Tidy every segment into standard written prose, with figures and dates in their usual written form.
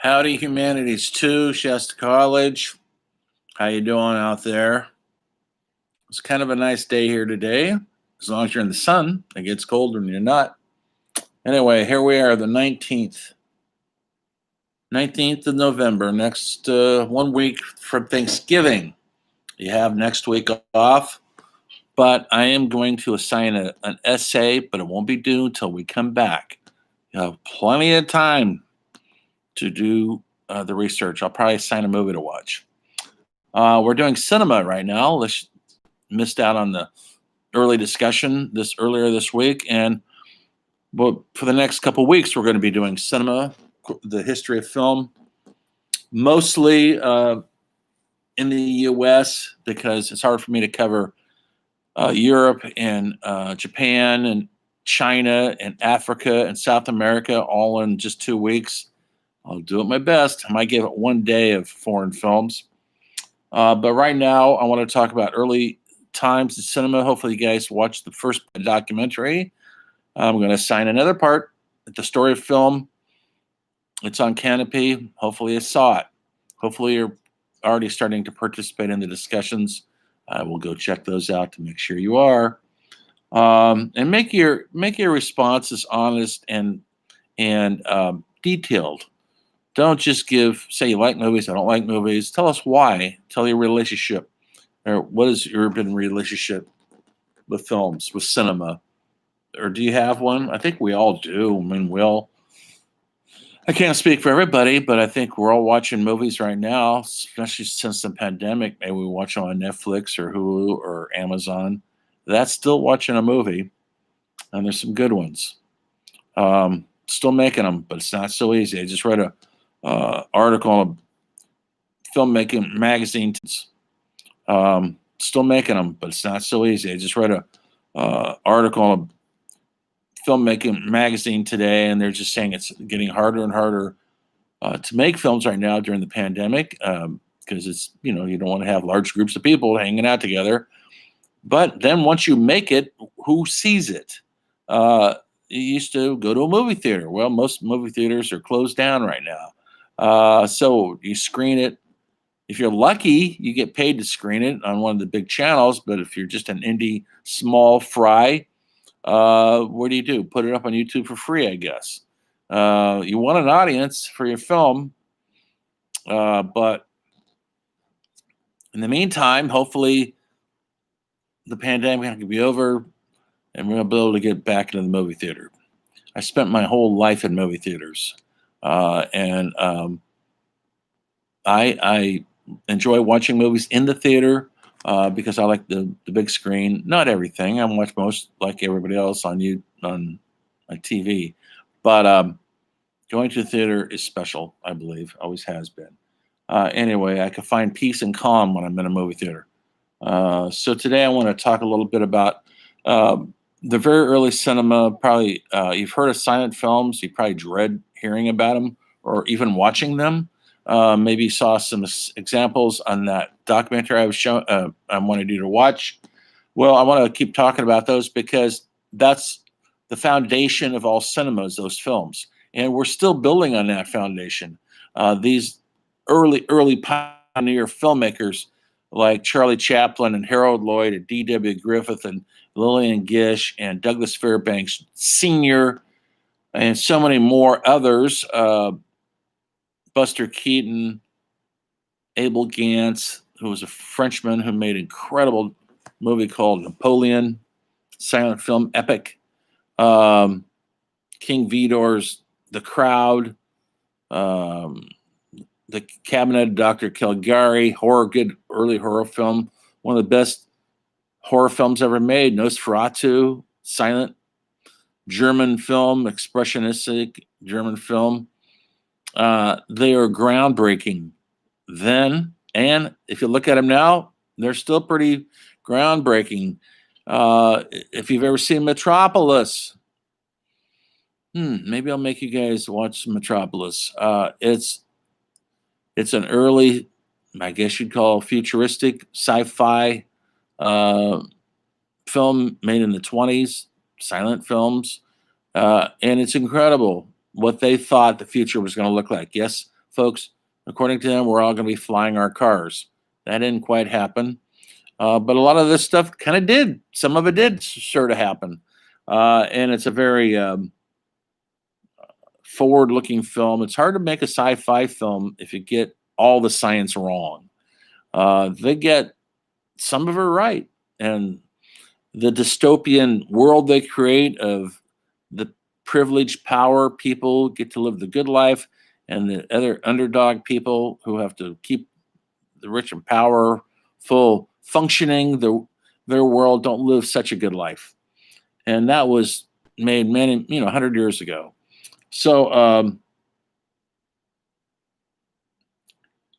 Howdy, Humanities 2, Shasta College. How you doing out there? It's kind of a nice day here today, as long as you're in the sun. It gets colder when you're not. Anyway, here we are, the 19th of November, next 1 week from Thanksgiving. You have next week off, but I am going to assign an essay, but it won't be due until we come back. You have plenty of time to do the research. I'll probably assign a movie to watch. We're doing cinema right now. Let's missed out on the early discussion earlier this week, and for the next couple weeks, we're going to be doing cinema, the history of film, mostly in the U.S. because it's hard for me to cover Europe and Japan and China and Africa and South America all in just 2 weeks. I'll do it my best. I might give it 1 day of foreign films. But right now, I want to talk about early times in cinema. Hopefully, you guys watched the first documentary. I'm going to assign another part, the story of film. It's on Canopy. Hopefully, you saw it. Hopefully, you're already starting to participate in the discussions. I will go check those out to make sure you are, and make your responses honest and detailed. Don't just say you like movies, I don't like movies. Tell us why. Tell your relationship, or what is your urban relationship with films, with cinema, or do you have one? I think we all do. I mean, I can't speak for everybody, but I think we're all watching movies right now, especially since the pandemic. Maybe we watch them on Netflix or Hulu or Amazon. That's still watching a movie, and there's some good ones. Still making them, but it's not so easy. I just read a article on filmmaking magazine. Still making them, but it's not so easy. I just read a article on filmmaking magazine today, and they're just saying it's getting harder and harder to make films right now during the pandemic because it's you don't want to have large groups of people hanging out together. But then once you make it, who sees it? You used to go to a movie theater. Well, most movie theaters are closed down right now. So you screen it. If you're lucky, you get paid to screen it on one of the big channels. But if you're just an indie small fry, what do? Put it up on YouTube for free, I guess. You want an audience for your film. But in the meantime, hopefully the pandemic can be over and we're going to be able to get back into the movie theater. I spent my whole life in movie theaters. And I enjoy watching movies in the theater because I like the big screen. Not everything. I watch most, like everybody else, on TV. But going to the theater is special, I believe. Always has been. Anyway, I can find peace and calm when I'm in a movie theater. So today I want to talk a little bit about the very early cinema. Probably you've heard of silent films. You probably dread hearing about them or even watching them. Maybe you saw some examples on that documentary I wanted you to watch. Well, I want to keep talking about those because that's the foundation of all cinemas, those films. And we're still building on that foundation. These early pioneer filmmakers like Charlie Chaplin and Harold Lloyd and D.W. Griffith and Lillian Gish and Douglas Fairbanks Sr. and so many more others, Buster Keaton, Abel Gance, who was a Frenchman who made an incredible movie called Napoleon, silent film epic. King Vidor's The Crowd, The Cabinet of Dr. Caligari, good early horror film, one of the best horror films ever made. Nosferatu, silent German film, expressionistic German film. They are groundbreaking then, and if you look at them now, they're still pretty groundbreaking. If you've ever seen Metropolis, maybe I'll make you guys watch Metropolis. It's an early, I guess you'd call futuristic sci-fi film made in the 20s, silent films. And it's incredible what they thought the future was going to look like. Yes, folks, according to them, we're all going to be flying our cars. That didn't quite happen. But a lot of this stuff kind of did. Some of it did sort of happen. And it's a very forward-looking film. It's hard to make a sci-fi film if you get all the science wrong. They get some of it right. And the dystopian world they create of the privileged power people get to live the good life, and the other underdog people who have to keep the rich and powerful functioning their world don't live such a good life. And that was made many 100 years ago. So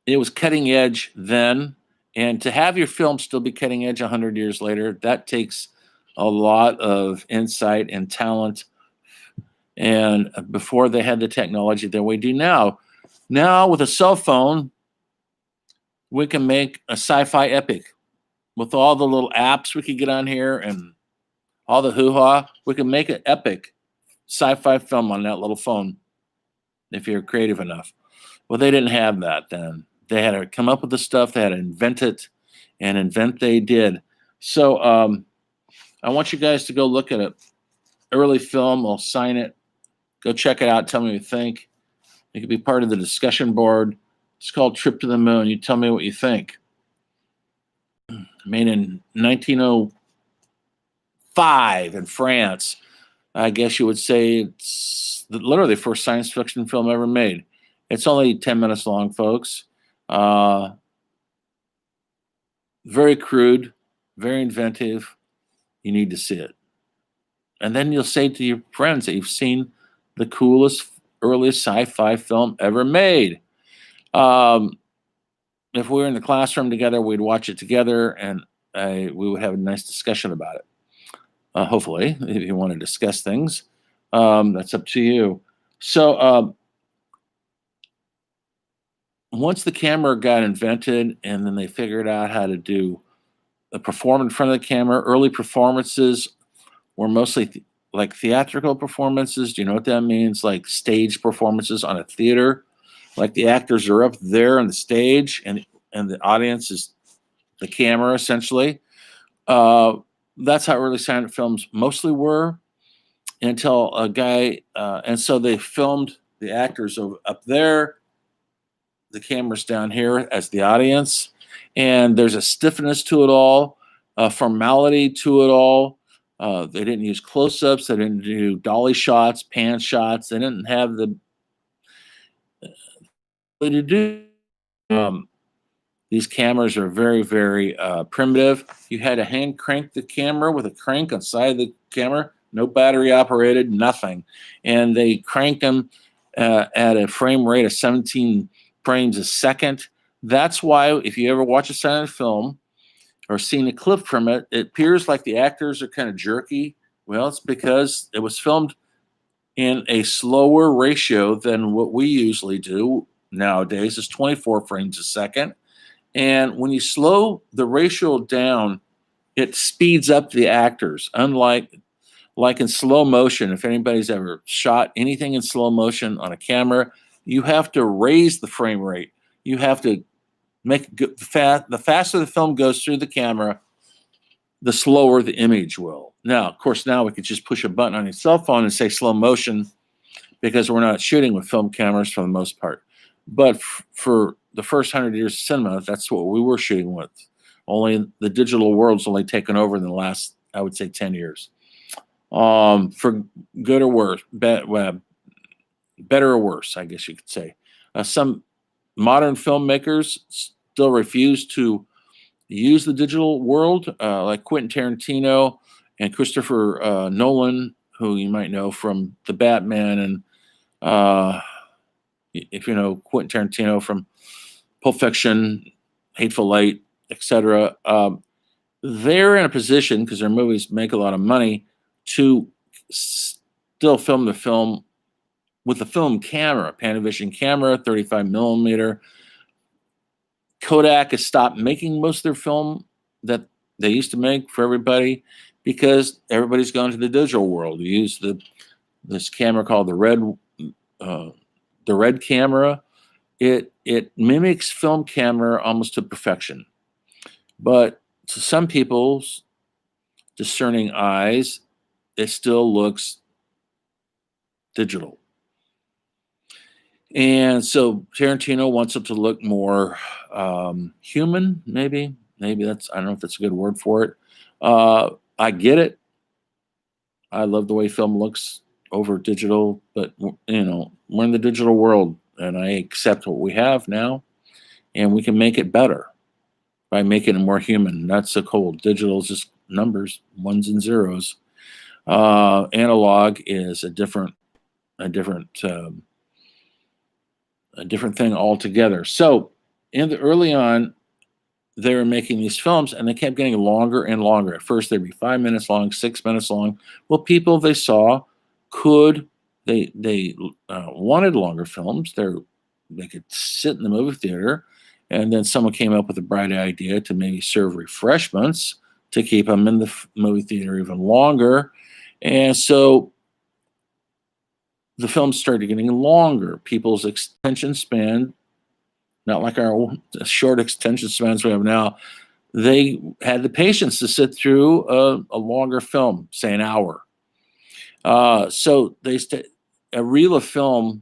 it was cutting edge then, and to have your film still be cutting edge 100 years later, that takes a lot of insight and talent. And before they had the technology that we do now with a cell phone, we can make a sci-fi epic with all the little apps we could get on here and all the hoo-ha. We can make an epic sci-fi film on that little phone if you're creative enough. Well, they didn't have that then. They had to come up with the stuff. They had to invent it, and invent they did. So I want you guys to go look at an early film. I'll sign it. Go check it out. Tell me what you think. You could be part of the discussion board. It's called Trip to the Moon. You tell me what you think. Made in 1905 in France. I guess you would say it's literally the first science fiction film ever made. It's only 10 minutes long, folks. Very crude, very inventive. You need to see it. And then you'll say to your friends that you've seen the coolest, earliest sci-fi film ever made. If we were in the classroom together, we'd watch it together, and we would have a nice discussion about it. Hopefully, if you want to discuss things, that's up to you. So once the camera got invented, and then they figured out how to perform in front of the camera, early performances were mostly like theatrical performances. Do you know what that means? Like stage performances on a theater. Like the actors are up there on the stage, and the audience is the camera, essentially. That's how early silent films mostly were, until a guy, and so they filmed the actors up there, the camera's down here as the audience, and there's a stiffness to it all, a formality to it all. They didn't use close-ups. They didn't do dolly shots, pan shots. They didn't have the to do. These cameras are very, very primitive. You had to hand crank the camera with a crank on the side of the camera. No battery operated, nothing. And they cranked them at a frame rate of 17 frames a second. That's why if you ever watch a silent film or seen a clip from it, it appears like the actors are kind of jerky. Well, it's because it was filmed in a slower ratio than what we usually do nowadays. Is 24 frames a second. And when you slow the ratio down, it speeds up the actors. Unlike in slow motion, if anybody's ever shot anything in slow motion on a camera, you have to raise the frame rate. You have to make it the faster the film goes through the camera, the slower the image will. Now, of course, now we could just push a button on your cell phone and say slow motion, because we're not shooting with film cameras for the most part. But for the first 100 years of cinema, that's what we were shooting with. Only the digital world's only taken over in the last, I would say, 10 years. For good or worse, better or worse, I guess you could say. Some modern filmmakers still refuse to use the digital world, like Quentin Tarantino and Christopher Nolan, who you might know from The Batman, and if you know Quentin Tarantino from Pulp Fiction, Hateful Eight, etc. They're in a position, because their movies make a lot of money, to still film the film with a film camera, Panavision camera, 35 millimeter. Kodak has stopped making most of their film that they used to make for everybody, because everybody's gone to the digital world. You use this camera called the Red camera. It mimics film camera almost to perfection. But to some people's discerning eyes, it still looks digital. And so Tarantino wants it to look more human, maybe. Maybe that's, I don't know if that's a good word for it. I get it. I love the way film looks over digital, but we're in the digital world, and I accept what we have now, and we can make it better by making it more human. Not so cold. Digital is just numbers, ones and zeros. Analog is a different a different thing altogether. So early on, they were making these films, and they kept getting longer and longer. At first, they'd be 5 minutes long, 6 minutes long. Well, people they saw could they wanted longer films. They could sit in the movie theater, and then someone came up with a bright idea to maybe serve refreshments to keep them in the movie theater even longer, and so the films started getting longer. People's attention span, not like our short extension spans we have now, they had the patience to sit through a longer film, say an hour. So a reel of films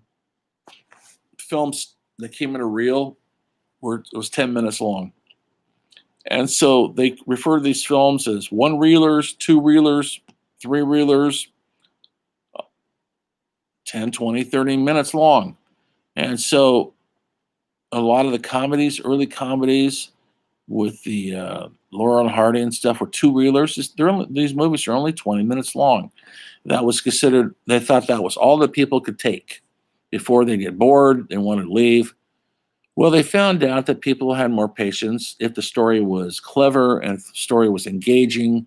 that came in a reel was 10 minutes long. And so they refer to these films as one reelers, two reelers, three reelers, 10, 20, 30 minutes long. And so a lot of the comedies, early comedies with the Laurel and Hardy and stuff, were two reelers. These movies are only 20 minutes long. That was considered, they thought that was all that people could take before they get bored, they wanted to leave. Well, they found out that people had more patience if the story was clever and if the story was engaging.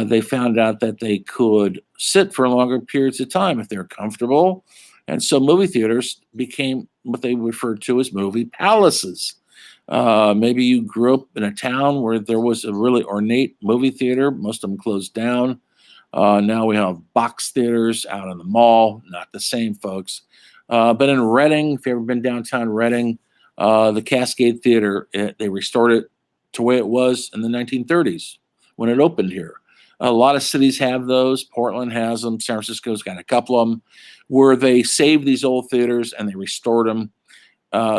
They found out that they could sit for longer periods of time if they're comfortable. And so movie theaters became what they referred to as movie palaces. Maybe you grew up in a town where there was a really ornate movie theater. Most of them closed down. Now we have box theaters out in the mall. Not the same, folks. But in Reading, if you've ever been downtown Reading, the Cascade Theater, they restored it to the way it was in the 1930s when it opened here. A lot of cities have those. Portland has them. San Francisco's got a couple of them where they saved these old theaters and they restored them.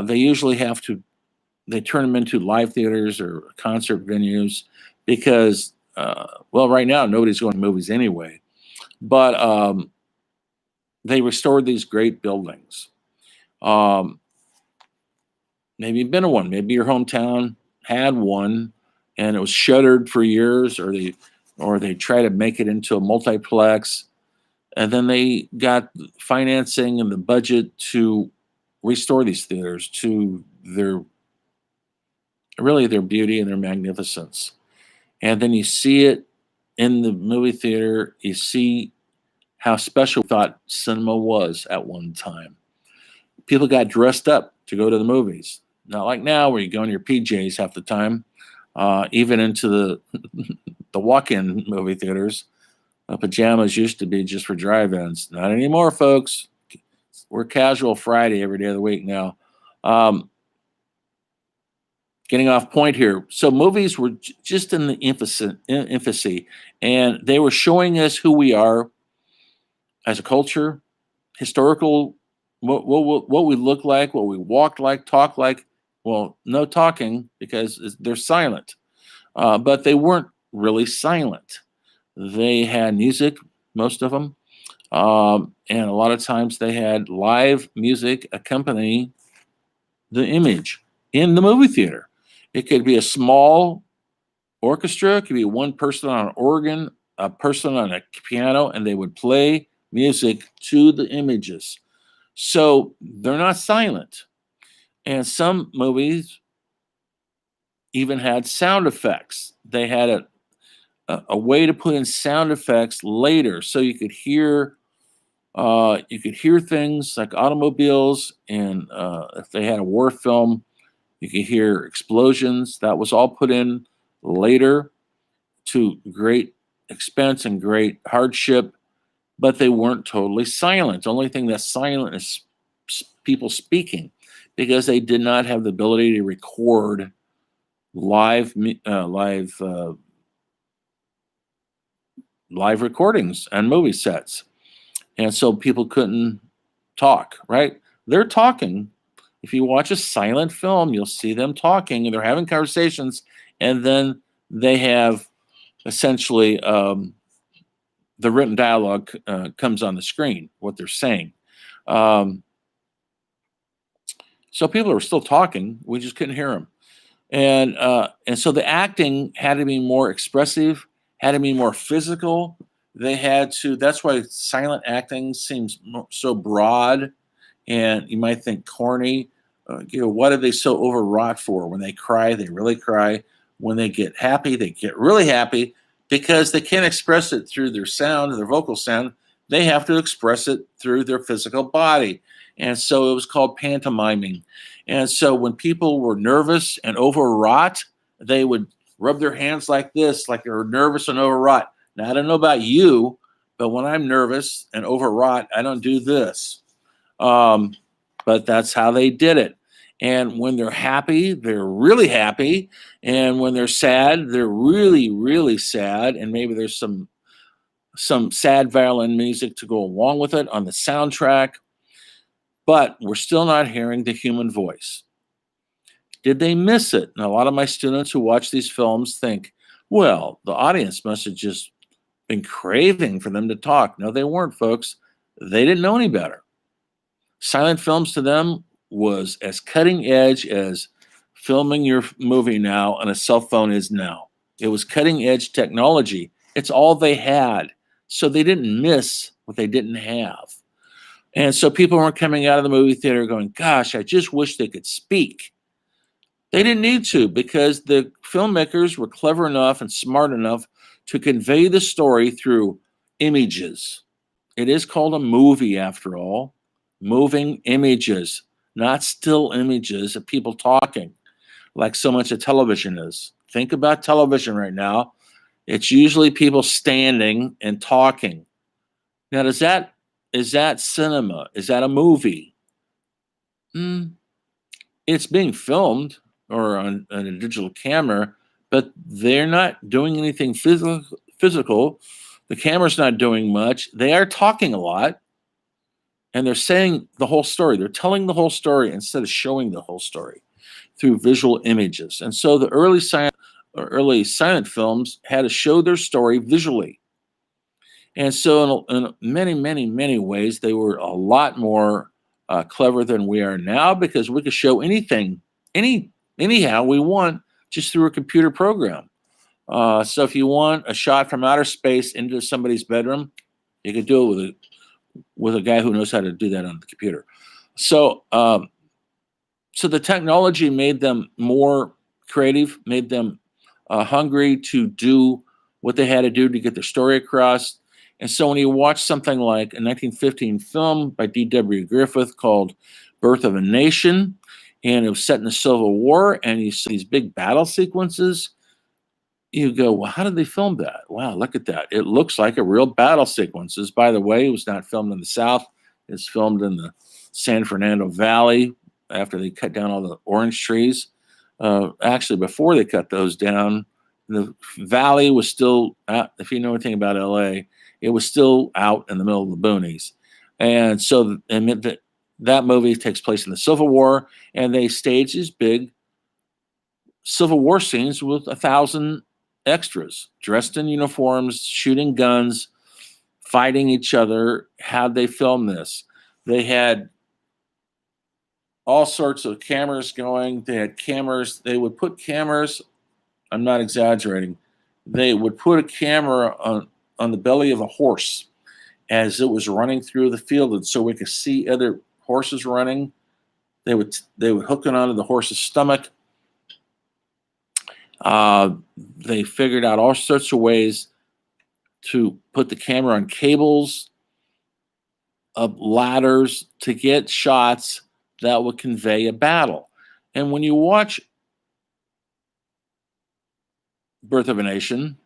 They usually they turn them into live theaters or concert venues because, right now nobody's going to movies anyway. But they restored these great buildings. Maybe you've been to one. Maybe your hometown had one, and it was shuttered for years, or they try to make it into a multiplex, and then they got financing and the budget to restore these theaters to their beauty and their magnificence. And then you see it in the movie theater. You see how special we thought cinema was at one time. People got dressed up to go to the movies. Not like now where you go in your PJs half the time, even into the the walk-in movie theaters. Pajamas used to be just for drive-ins. Not anymore, folks. We're casual Friday every day of the week now. Getting off point here. So movies were just in the infancy, and they were showing us who we are as a culture, historical, what we look like, what we walked like, talk like. Well, no talking because they're silent, but they weren't really silent. They had music, most of them, and a lot of times they had live music accompanying the image in the movie theater. It could be a small orchestra, it could be one person on an organ, a person on a piano, and they would play music to the images. So they're not silent. And some movies even had sound effects. They had a way to put in sound effects later, so you could hear things like automobiles, and if they had a war film, you could hear explosions. That was all put in later to great expense and great hardship, but they weren't totally silent. The only thing that's silent is people speaking. because they did not have the ability to record live live recordings and movie sets, and so people couldn't talk. Right? They're talking. If you watch a silent film, you'll see them talking and they're having conversations, and then they have essentially the written dialogue comes on the screen, what they're saying. Um, so people are still talking. We just couldn't hear them. And so the acting had to be more expressive, had to be more physical. They had to. That's why silent acting seems so broad, and you might think corny. What are they so overwrought for? When they cry, they really cry. When they get happy, they get really happy because they can't express it through their sound, their vocal sound. They have to express it through their physical body, and so it was called pantomiming. And so when people were nervous and overwrought, they would rub their hands like this, like they were nervous and overwrought. Now, I don't know about you, but when I'm nervous and overwrought, I don't do this. Um, but that's how they did it. And when they're happy, they're really happy. And when they're sad, they're really, really sad. And maybe there's some sad violin music to go along with it on the soundtrack. But we're still not hearing the human voice. Did they miss it? And a lot of my students who watch these films think, well, the audience must have just been craving for them to talk. No, they weren't, folks. They didn't know any better. Silent films to them was as cutting edge as filming your movie now on a cell phone is now. It was cutting edge technology. It's all they had. So they didn't miss what they didn't have. And so people weren't coming out of the movie theater going, gosh, I just wish they could speak. They didn't need to because the filmmakers were clever enough and smart enough to convey the story through images. It is called a movie after all. Moving images, not still images of people talking like so much of television is. Think about television right now. It's usually people standing and talking. Now, is that cinema? Is that a movie? It's being filmed or on a digital camera, but they're not doing anything physical. The camera's not doing much. They are talking a lot, and they're saying the whole story. They're telling the whole story instead of showing the whole story through visual images. And so the early silent films had to show their story visually. And so in many, many, many ways, they were a lot more clever than we are now because we could show anything, anyhow we want just through a computer program. So if you want a shot from outer space into somebody's bedroom, you could do it with a guy who knows how to do that on the computer. So so the technology made them more creative, made them hungry to do what they had to do to get their story across. And so when you watch something like a 1915 film by D.W. Griffith called Birth of a Nation, and it was set in the Civil War, and you see these big battle sequences, you go, well, how did they film that? Wow, look at that. It looks like a real battle sequences. By the way, it was not filmed in the South. It's filmed in the San Fernando Valley after they cut down all the orange trees. Actually, before they cut those down, the valley was still, if you know anything about LA, it was still out in the middle of the boonies. And so that movie takes place in the Civil War, and they stage these big Civil War scenes with 1,000 extras dressed in uniforms, shooting guns, fighting each other. How'd they film this? They had all sorts of cameras going. They had cameras. They would put cameras. I'm not exaggerating. They would put a camera on the belly of a horse as it was running through the field, and so we could see other horses running. They would hook it onto the horse's stomach. They figured out all sorts of ways to put the camera on cables, up ladders to get shots that would convey a battle. And when you watch Birth of a Nation,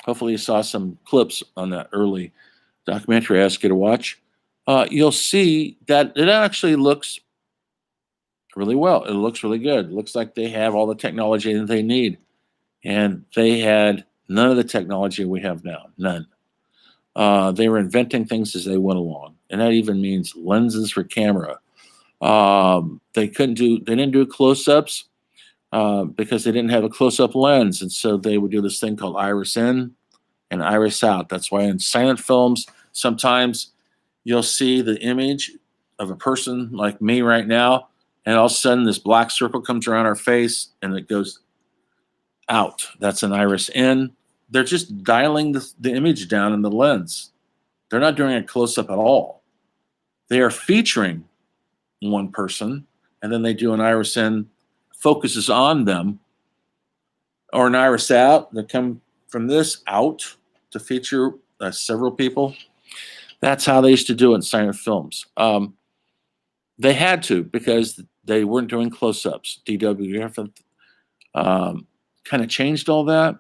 hopefully you saw some clips on that early documentary I asked you to watch, you'll see that it actually looks really well. It looks really good. It looks like they have all the technology that they need. And they had none of the technology we have now. None. They were inventing things as they went along. And that even means lenses for camera. They didn't do close-ups because they didn't have a close-up lens. And so they would do this thing called iris in and iris out. That's why in silent films, sometimes you'll see the image of a person like me right now, and all of a sudden this black circle comes around our face and it goes out. That's an iris in. They're just dialing the image down in the lens. They're not doing a close-up at all. They are featuring one person, and then they do an iris in, focuses on them, or an iris out that come from this out to feature several people. That's how they used to do it in silent films. They had to because they weren't doing close-ups. D.W. Griffith kind of changed all that.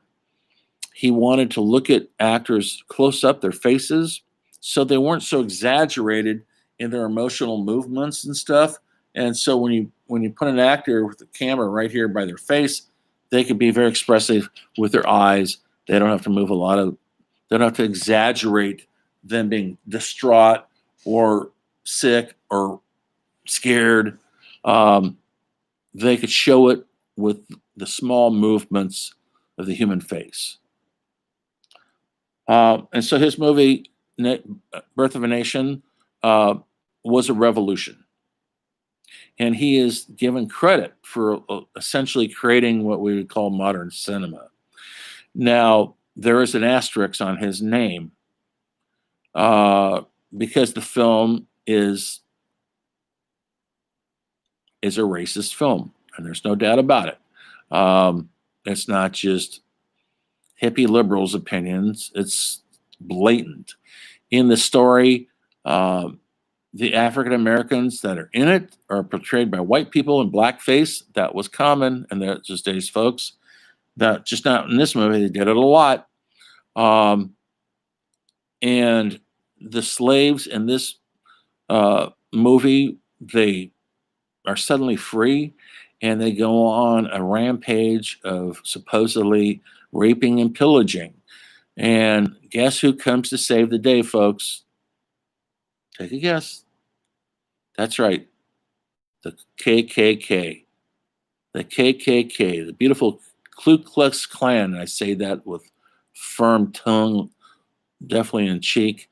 He wanted to look at actors close up, their faces, so they weren't so exaggerated in their emotional movements and stuff. And so when you put an actor with the camera right here by their face, they could be very expressive with their eyes. They don't have to move they don't have to exaggerate them being distraught or sick or scared. They could show it with the small movements of the human face. And so his movie, Birth of a Nation, was a revolution. And he is given credit for essentially creating what we would call modern cinema. Now, there is an asterisk on his name because the film is a racist film, and there's no doubt about it. It's not just hippie liberals' opinions. It's blatant. In the story, the African Americans that are in it are portrayed by white people in blackface. That was common in those days, folks. That just not in this movie. They did it a lot. And the slaves in this movie, they are suddenly free, and they go on a rampage of supposedly raping and pillaging. And guess who comes to save the day, folks? Take a guess. That's right. The KKK. The KKK, the beautiful Ku Klux Klan. I say that with firm tongue, definitely in cheek.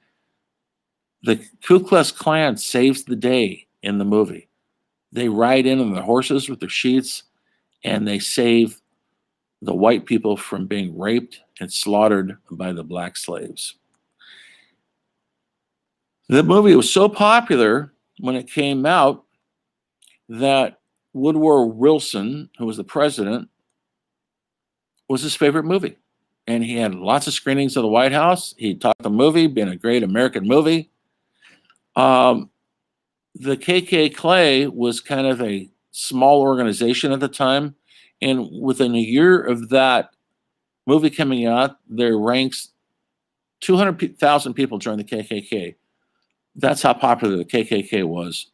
The Ku Klux Klan saves the day in the movie. They ride in on their horses with their sheets, and they save the white people from being raped and slaughtered by the black slaves. The movie was so popular when it came out that Woodrow Wilson, who was the president, was his favorite movie. And he had lots of screenings of the White House. He talked the movie being a great American movie. The KKK was kind of a small organization at the time. And within a year of that movie coming out, their ranks 200,000 people joined the KKK. That's how popular the KKK was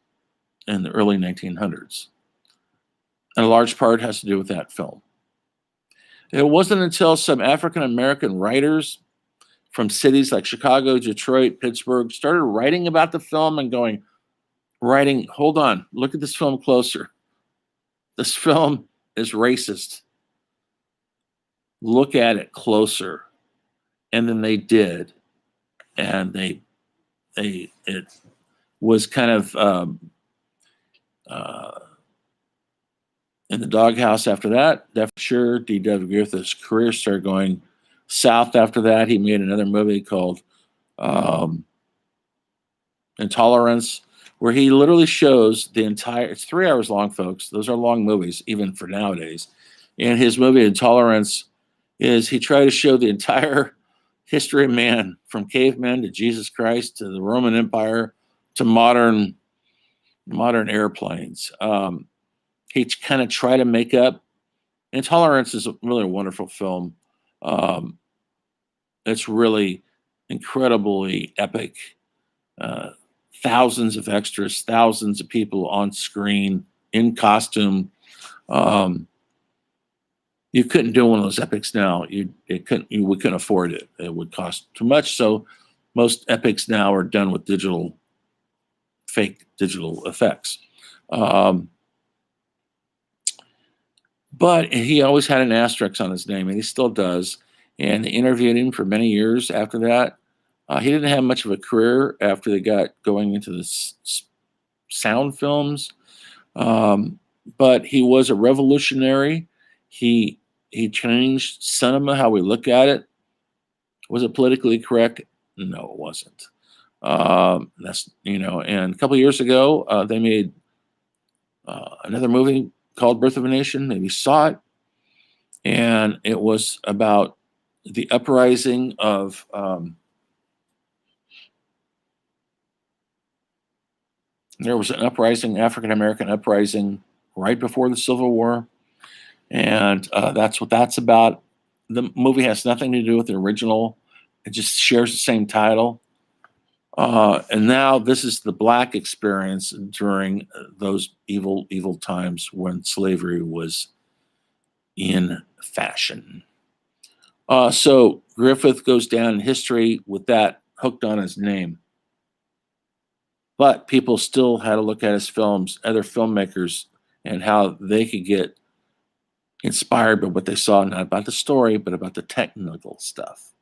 in the early 1900s. And a large part has to do with that film. It wasn't until some African American writers from cities like Chicago, Detroit, Pittsburgh started writing about the film and hold on, look at this film closer. This film is racist. Look at it closer. And then they did. And it was kind of in the doghouse after that. Sure, D.W. Griffith's career started going south after that. He made another movie called Intolerance, where he literally shows it's 3 hours long, folks. Those are long movies, even for nowadays. And his movie Intolerance is he tried to show the entire history of man, from cavemen to Jesus Christ to the Roman Empire to modern airplanes. He kind of tried to make up. Intolerance is really a wonderful film. It's really incredibly epic. Thousands of extras, thousands of people on screen, in costume. You couldn't do one of those epics now. We couldn't afford it. It would cost too much. So most epics now are done with fake digital effects. But he always had an asterisk on his name, and he still does. And they interviewed him for many years after that. He didn't have much of a career after they got going into the sound films, but he was a revolutionary. He changed cinema, how we look at it. Was it politically correct? No, it wasn't. And a couple of years ago, they made another movie called Birth of a Nation. Maybe you saw it, and it was about the uprising of there was an uprising, African American uprising, right before the Civil War, and that's what that's about. The movie has nothing to do with the original; it just shares the same title. And now this is the Black experience during those evil times when slavery was in fashion. So Griffith goes down in history with that hooked on his name. But people still had to look at his films, other filmmakers, and how they could get inspired by what they saw, not about the story, but about the technical stuff.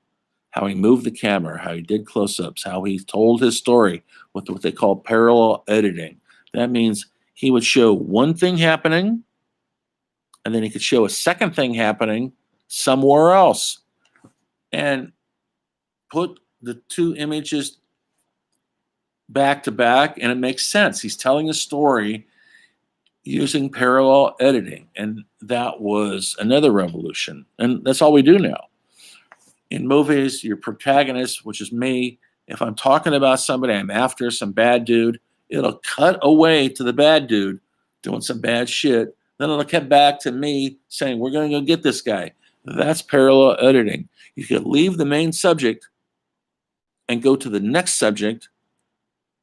How he moved the camera, how he did close-ups, how he told his story with what they call parallel editing. That means he would show one thing happening, and then he could show a second thing happening somewhere else, and put the two images back to back, and it makes sense. He's telling a story using parallel editing, and that was another revolution. And that's all we do now. In movies, your protagonist, which is me, if I'm talking about somebody, I'm after some bad dude, it'll cut away to the bad dude doing some bad shit. Then it'll cut back to me saying, we're going to go get this guy. That's parallel editing. You could leave the main subject and go to the next subject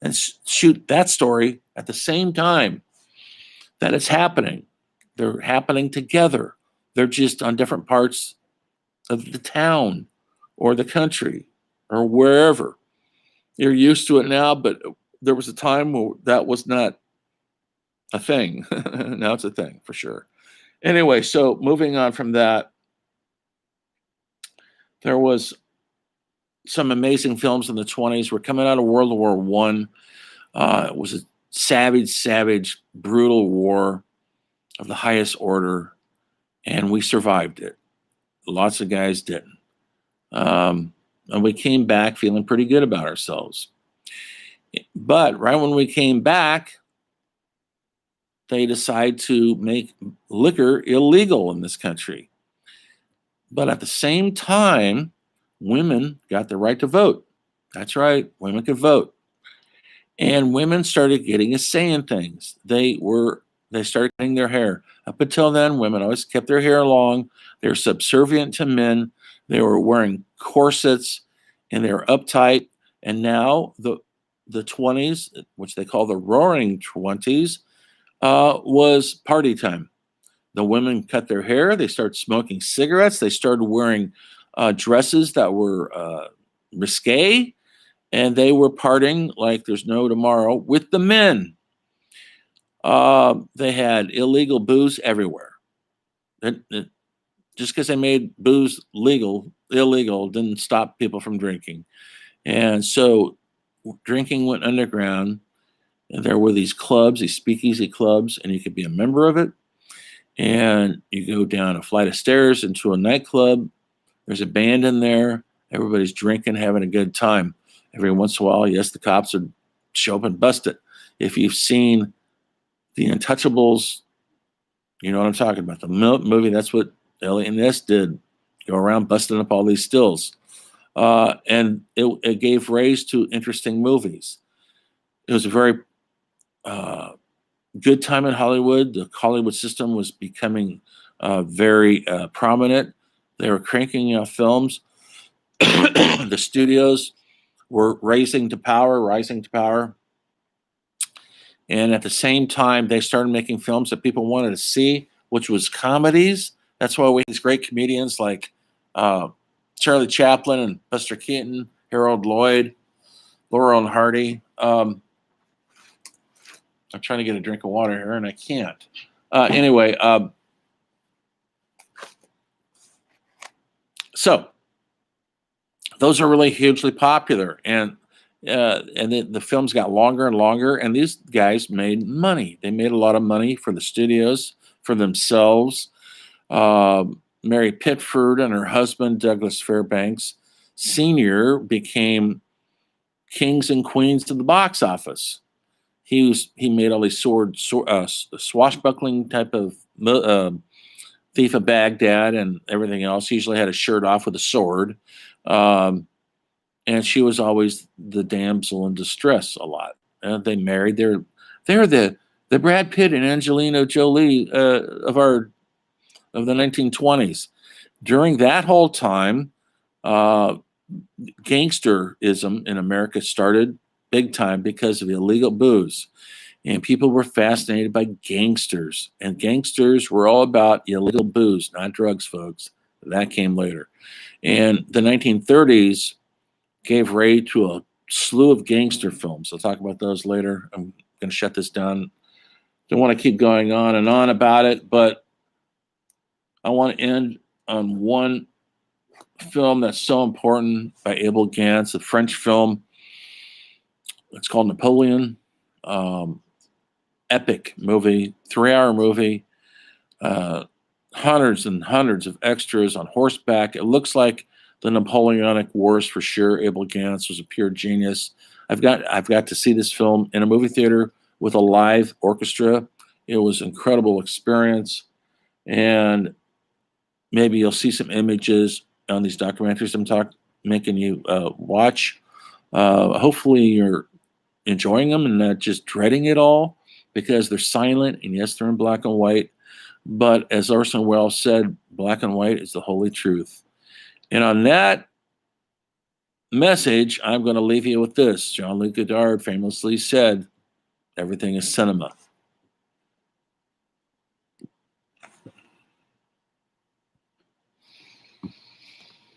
and shoot that story at the same time that it's happening. They're happening together. They're just on different parts of the town or the country or wherever. You're used to it now, but there was a time where that was not a thing. Now it's a thing for sure. Anyway, so moving on from that, there was some amazing films in the 20s. We're coming out of World War I. It was a savage, brutal war of the highest order, and we survived it. Lots of guys didn't. And we came back feeling pretty good about ourselves. But right when we came back, they decided to make liquor illegal in this country. But at the same time, women got the right to vote. That's right, women could vote. And women started getting a say in things. They started cutting their hair. Up until then, women always kept their hair long. They were subservient to men. They were wearing corsets, and they were uptight. And now the 20s, which they call the Roaring 20s, was party time. The women cut their hair. They started smoking cigarettes. They started wearing dresses that were risque, and they were partying like there's no tomorrow with the men. They had illegal booze everywhere. Just because they made booze illegal didn't stop people from drinking. And so drinking went underground, and there were these clubs, these speakeasy clubs, and you could be a member of it. And you go down a flight of stairs into a nightclub. There's a band in there. Everybody's drinking, having a good time. Every once in a while, yes, the cops would show up and bust it. If you've seen The Untouchables, you know what I'm talking about. The movie, that's what Elliot Ness did. Go around busting up all these stills. And it gave rise to interesting movies. It was a very good time in Hollywood. The Hollywood system was becoming very prominent. They were cranking out films. The studios were rising to power. And at the same time, they started making films that people wanted to see, which was comedies. That's why we have these great comedians like Charlie Chaplin and Buster Keaton, Harold Lloyd, Laurel and Hardy. I'm trying to get a drink of water here, and I can't. Anyway, so those are really hugely popular, and the films got longer and longer, and these guys made money. They made a lot of money for the studios, for themselves. Mary Pickford and her husband Douglas Fairbanks Sr. became kings and queens of the box office. He made all these swashbuckling type of Thief of Baghdad and everything else. He usually had a shirt off with a sword. And she was always the damsel in distress a lot. And they married. They're the Brad Pitt and Angelina Jolie of the 1920s. During that whole time, gangsterism in America started big time because of illegal booze. And people were fascinated by gangsters. And gangsters were all about illegal booze, not drugs, folks. That came later. And the 1930s gave ray to a slew of gangster films. I'll talk about those later. I'm going to shut this down. Don't want to keep going on and on about it, but I want to end on one film that's so important by Abel Gance, a French film. It's called Napoleon. Epic movie, 3-hour movie, hundreds and hundreds of extras on horseback. It looks like the Napoleonic Wars for sure. Abel Gance was a pure genius. I've got to see this film in a movie theater with a live orchestra. It was an incredible experience, and maybe you'll see some images on these documentaries I'm making you watch. Hopefully you're enjoying them and not just dreading it all, because they're silent, and yes, they're in black and white. But as Orson Welles said, black and white is the holy truth. And on that message, I'm going to leave you with this. Jean-Luc Godard famously said, everything is cinema.